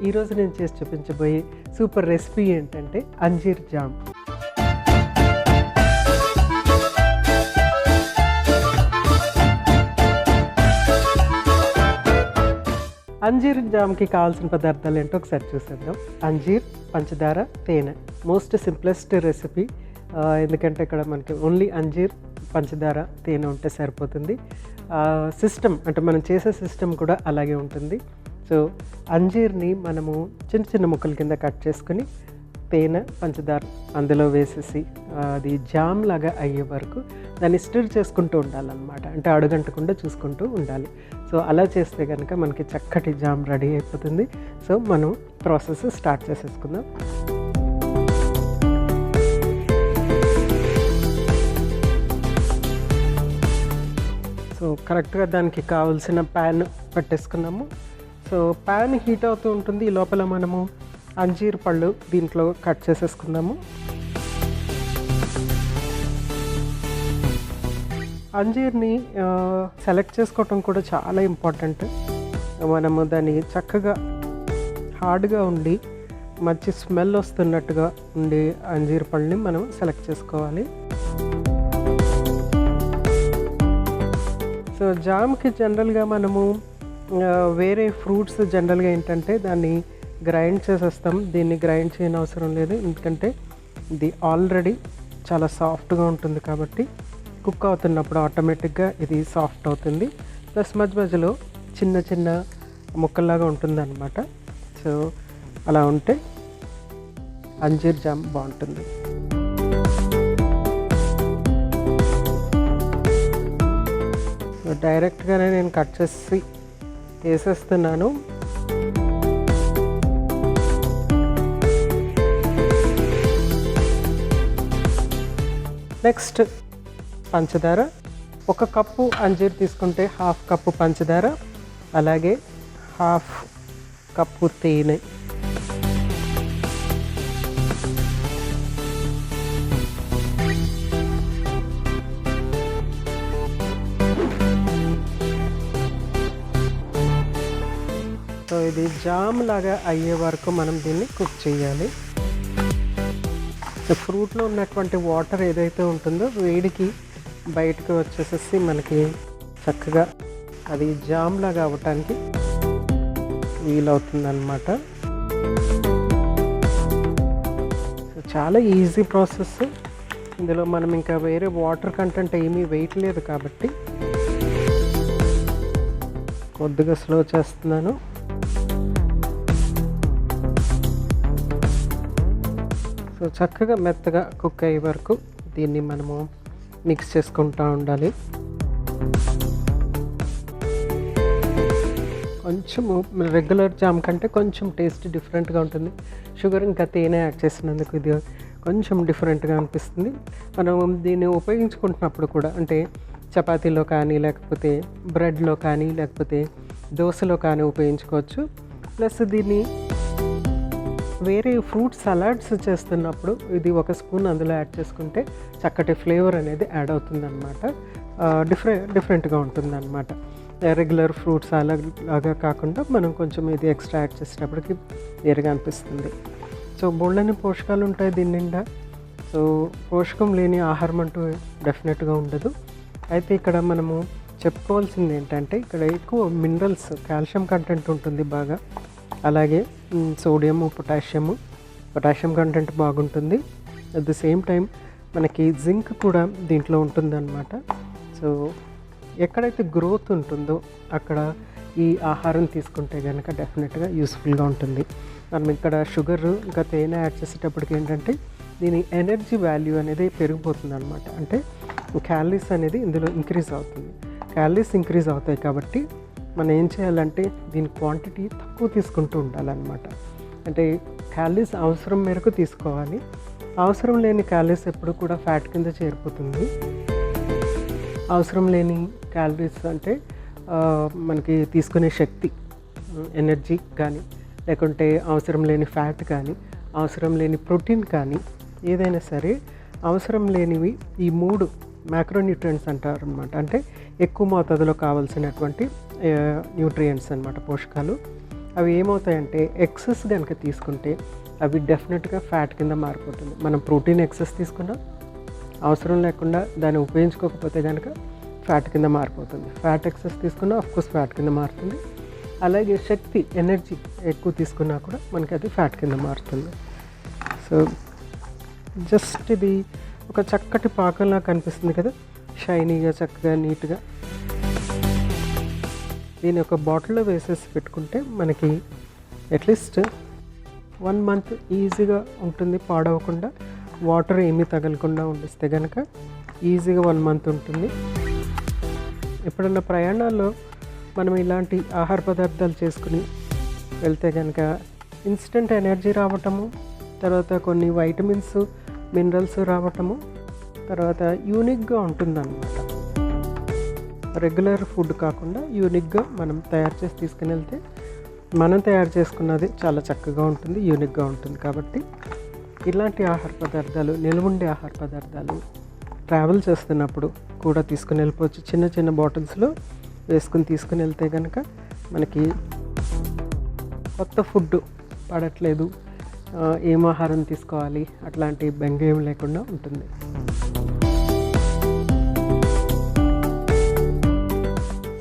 ఈరోజు నేను చేసి చూపించబోయే సూపర్ రెసిపీ ఏంటంటే అంజీర్ జామ్. అంజీర్ జామ్కి కావాల్సిన పదార్థాలు ఏంటో ఒకసారి చూసేద్దాం. అంజీర్, పంచదార, తేనె. మోస్ట్ సింప్లెస్ట్ రెసిపీ, ఎందుకంటే ఇక్కడ మనకి ఓన్లీ అంజీర్, పంచదార, తేనె ఉంటే సరిపోతుంది. సిస్టమ్ అంటే మనం చేసే సిస్టమ్ కూడా అలాగే ఉంటుంది. సో అంజీర్ని మనము చిన్న చిన్న ముక్కల కింద కట్ చేసుకుని తేనె, పంచదార అందులో వేసేసి అది జామ్ లాగా అయ్యే వరకు దాన్ని స్టిర్ చేసుకుంటూ ఉండాలన్నమాట. అంటే అడుగంటకుండా చూసుకుంటూ ఉండాలి. సో అలా చేస్తే కనుక మనకి చక్కటి జామ్ రెడీ అయిపోతుంది. సో మనం ప్రాసెస్ స్టార్ట్ చేసేసుకుందాం. సో కరెక్ట్గా దానికి కావాల్సిన ప్యాన్ పెట్టేసుకున్నాము. సో ప్యాన్ హీట్ అవుతూ ఉంటుంది. ఈ లోపల మనము అంజీర్ పళ్ళు దీంట్లో కట్ చేసేసుకుందాము. అంజీర్ని సెలెక్ట్ చేసుకోవటం కూడా చాలా ఇంపార్టెంట్. మనము దాన్ని చక్కగా హార్డ్గా ఉండి మంచి స్మెల్ వస్తున్నట్టుగా ఉండే అంజీర్ పళ్ళని మనం సెలెక్ట్ చేసుకోవాలి. సో జామ్కి జనరల్గా మనము వేరే ఫ్రూట్స్ జనరల్గా ఏంటంటే దాన్ని గ్రైండ్ చేసేస్తాం. దీన్ని గ్రైండ్ చేయని అవసరం లేదు, ఎందుకంటే ఇది ఆల్రెడీ చాలా సాఫ్ట్గా ఉంటుంది కాబట్టి కుక్ అవుతున్నప్పుడు ఆటోమేటిక్గా ఇది సాఫ్ట్ అవుతుంది. ప్లస్ మధ్యలో చిన్న చిన్న ముక్కల్లాగా ఉంటుంది అన్నమాట. సో అలా ఉంటే అంజీర్ జామ్ బాగుంటుంది. సో డైరెక్ట్గానే నేను కట్ చేసి వేసేస్తున్నాను. నెక్స్ట్ పంచదార. 1 కప్పు అంజీర్ తీసుకుంటే 1/2 కప్పు పంచదార, అలాగే 1/2 కప్పు తేనె. సో ఇది జామ్ లాగా అయ్యే వరకు మనం దీన్ని కుక్ చేయాలి. ఫ్రూట్లో ఉన్నటువంటి వాటర్ ఏదైతే ఉంటుందో వేడికి బయటకు వచ్చేసేసి మనకి చక్కగా అది జామ్ లాగా అవ్వటానికి వీలవుతుందన్నమాట. సో చాలా ఈజీ ప్రాసెస్. ఇందులో మనం ఇంకా వేరే వాటర్ కంటెంట్ ఏమీ వేయట్లేదు కాబట్టి కొద్దిగా స్లో చేస్తున్నాను. సో చక్కగా మెత్తగా కుక్ అయ్యే వరకు దీన్ని మనము మిక్స్ చేసుకుంటూ ఉండాలి. కొంచెము రెగ్యులర్ జామ్ కంటే కొంచెం టేస్ట్ డిఫరెంట్గా ఉంటుంది. షుగర్ ఇంకా తేనె యాడ్ చేసినందుకు ఇది కొంచెం డిఫరెంట్గా అనిపిస్తుంది. మనం దీన్ని ఉపయోగించుకుంటున్నప్పుడు కూడా అంటే చపాతీలో కానీ, లేకపోతే బ్రెడ్లో కానీ, లేకపోతే దోశలో కానీ ఉపయోగించుకోవచ్చు. ప్లస్ దీన్ని వేరే ఫ్రూట్ సలాడ్స్ చేస్తున్నప్పుడు ఇది 1 స్పూన్ అందులో యాడ్ చేసుకుంటే చక్కటి ఫ్లేవర్ అనేది యాడ్ అవుతుందన్నమాట. డిఫరెంట్గా ఉంటుందన్నమాట. రెగ్యులర్ ఫ్రూట్ సలాడ్ లాగా కాకుండా మనం కొంచెం ఇది ఎక్స్ట్రా యాడ్ చేసేటప్పటికి వేరుగా అనిపిస్తుంది. సో బోల్డని పోషకాలు ఉంటాయి దీని నిండా. సో పోషకం లేని ఆహారం అంటూ డెఫినెట్గా ఉండదు. అయితే ఇక్కడ మనము చెప్పుకోవాల్సింది ఏంటంటే ఇక్కడ ఎక్కువ మినరల్స్, కాల్షియం కంటెంట్ ఉంటుంది బాగా. అలాగే సోడియము, పొటాషియం కంటెంట్ బాగుంటుంది. అట్ ద సేమ్ టైం మనకి జింక్ కూడా దీంట్లో ఉంటుందన్నమాట. సో ఎక్కడైతే గ్రోత్ ఉంటుందో అక్కడ ఈ ఆహారం తీసుకుంటే కనుక డెఫినెట్గా యూస్ఫుల్గా ఉంటుంది. మనం ఇక్కడ షుగర్ ఇంకా తేనె యాడ్ చేసేటప్పటికి ఏంటంటే దీని ఎనర్జీ వాల్యూ అనేది పెరిగిపోతుంది అనమాట. అంటే క్యాలరీస్ అనేది ఇందులో ఇంక్రీజ్ అవుతుంది. క్యాలరీస్ ఇంక్రీజ్ అవుతాయి కాబట్టి మనం ఏం చేయాలంటే దీని క్వాంటిటీ తక్కువ తీసుకుంటూ ఉండాలన్నమాట. అంటే క్యాలరీస్ అవసరం మేరకు తీసుకోవాలి. అవసరం లేని క్యాలరీస్ ఎప్పుడు కూడా ఫ్యాట్ కింద చేరిపోతుంది. అవసరం లేని క్యాలరీస్ అంటే మనకి తీసుకునే శక్తి, ఎనర్జీ కానీ, లేకుంటే అవసరం లేని ఫ్యాట్ కానీ, అవసరం లేని ప్రోటీన్ కానీ, ఏదైనా సరే అవసరం లేనివి ఈ 3 మ్యాక్రోన్యూట్రియంట్స్ అంటారు అనమాట. అంటే ఎక్కువ మోతాదులో కావాల్సినటువంటి న్యూట్రియంట్స్ అన్నమాట, పోషకాలు. అవి ఏమవుతాయంటే ఎక్సెస్ కనుక తీసుకుంటే అవి డెఫినెట్గా ఫ్యాట్ కింద మారిపోతుంది. మనం ప్రోటీన్ ఎక్సెస్ తీసుకున్నా అవసరం లేకుండా దాన్ని ఉపయోగించుకోకపోతే కనుక ఫ్యాట్ కింద మారిపోతుంది. ఫ్యాట్ ఎక్సెస్ తీసుకున్నా ఆఫ్కోర్స్ ఫ్యాట్ కింద మారుతుంది. అలాగే శక్తి ఎనర్జీ ఎక్కువ తీసుకున్నా కూడా మనకి అది ఫ్యాట్ కింద మారుతుంది. సో జస్ట్ ఇది ఒక చక్కటి పాకంలా కనిపిస్తుంది కదా, షైనీగా చక్కగా నీట్గా. దీని ఒక బాటిల్లో వేసేసి పెట్టుకుంటే మనకి అట్లీస్ట్ 1 month ఈజీగా ఉంటుంది, పాడవకుండా. వాటర్ ఏమీ తగలకుండా ఉండిస్తే కనుక ఈజీగా 1 month ఉంటుంది. ఎప్పుడన్నా ప్రయాణాల్లో మనం ఇలాంటి ఆహార పదార్థాలు చేసుకుని వెళ్తే కనుక ఇన్స్టెంట్ ఎనర్జీ రావటము, తర్వాత కొన్ని వైటమిన్స్ మినరల్స్ రావటము, తర్వాత యూనిక్గా ఉంటుందన్నమాట. రెగ్యులర్ ఫుడ్ కాకుండా యూనిక్గా మనం తయారు చేసి తీసుకుని వెళ్తే మనం తయారు చేసుకున్నది చాలా చక్కగా ఉంటుంది, యూనిక్గా ఉంటుంది. కాబట్టి ఇలాంటి ఆహార పదార్థాలు, నిలువుండే ఆహార పదార్థాలు ట్రావెల్ చేస్తున్నప్పుడు కూడా తీసుకుని వెళ్ళిపోవచ్చు. చిన్న చిన్న బాటిల్స్లో వేసుకుని తీసుకుని వెళ్తే కనుక మనకి కొత్త ఫుడ్ పడట్లేదు, ఏం ఆహారం తీసుకోవాలి అట్లాంటి బెంగ ఏం లేకుండా ఉంటుంది.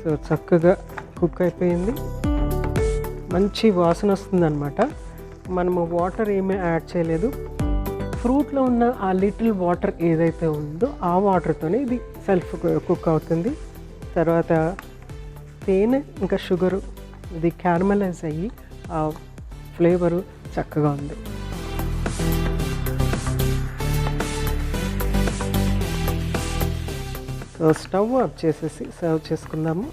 సో చక్కగా కుక్ అయిపోయింది, మంచి వాసన వస్తుందన్నమాట. మనము వాటర్ ఏమీ యాడ్ చేయలేదు. ఫ్రూట్లో ఉన్న ఆ లిటిల్ వాటర్ ఏదైతే ఉందో ఆ వాటర్తోనే ఇది సెల్ఫ్ కుక్ అవుతుంది. తర్వాత తేనె ఇంకా షుగరు ఇది క్యారమలైజ్ అయ్యి ఆ ఫ్లేవరు చక్కగా ఉంది. సో స్టవ్ ఆఫ్ చేసేసి సర్వ్ చేసుకుందాము.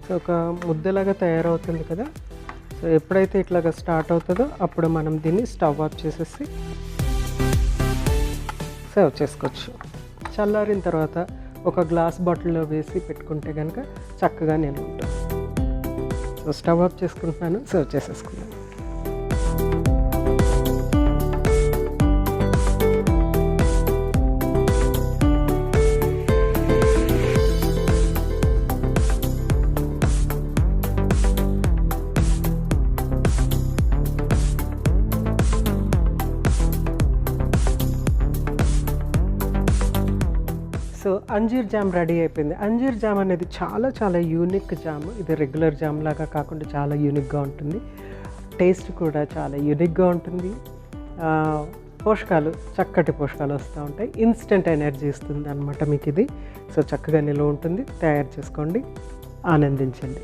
సో ఒక ముద్దలాగా తయారవుతుంది కదా. సో ఎప్పుడైతే ఇట్లాగా స్టార్ట్ అవుతుందో అప్పుడు మనం దీన్ని స్టవ్ ఆఫ్ చేసేసి సర్వ్ చేసుకోవచ్చు. చల్లారిన తర్వాత ఒక గ్లాస్ బాటిల్లో వేసి పెట్టుకుంటే కనుక చక్కగా నిల్వ ఉంటుంది. సో స్టవ్ ఆఫ్ చేసుకుంటున్నాను, సర్వ్ చేసేసుకున్నాను. సో అంజీర్ జామ్ రెడీ అయిపోయింది. అంజీర్ జామ్ అనేది చాలా చాలా యూనిక్ జామ్. ఇది రెగ్యులర్ జామ్ లాగా కాకుండా చాలా యూనిక్గా ఉంటుంది. టేస్ట్ కూడా చాలా యూనిక్గా ఉంటుంది. పోషకాలు, చక్కటి పోషకాలు వస్తూ ఉంటాయి. ఇన్స్టెంట్ ఎనర్జీ ఇస్తుంది అనమాట మీకు ఇది. సో చక్కగా నిల్వ ఉంటుంది. తయారు చేసుకోండి, ఆనందించండి.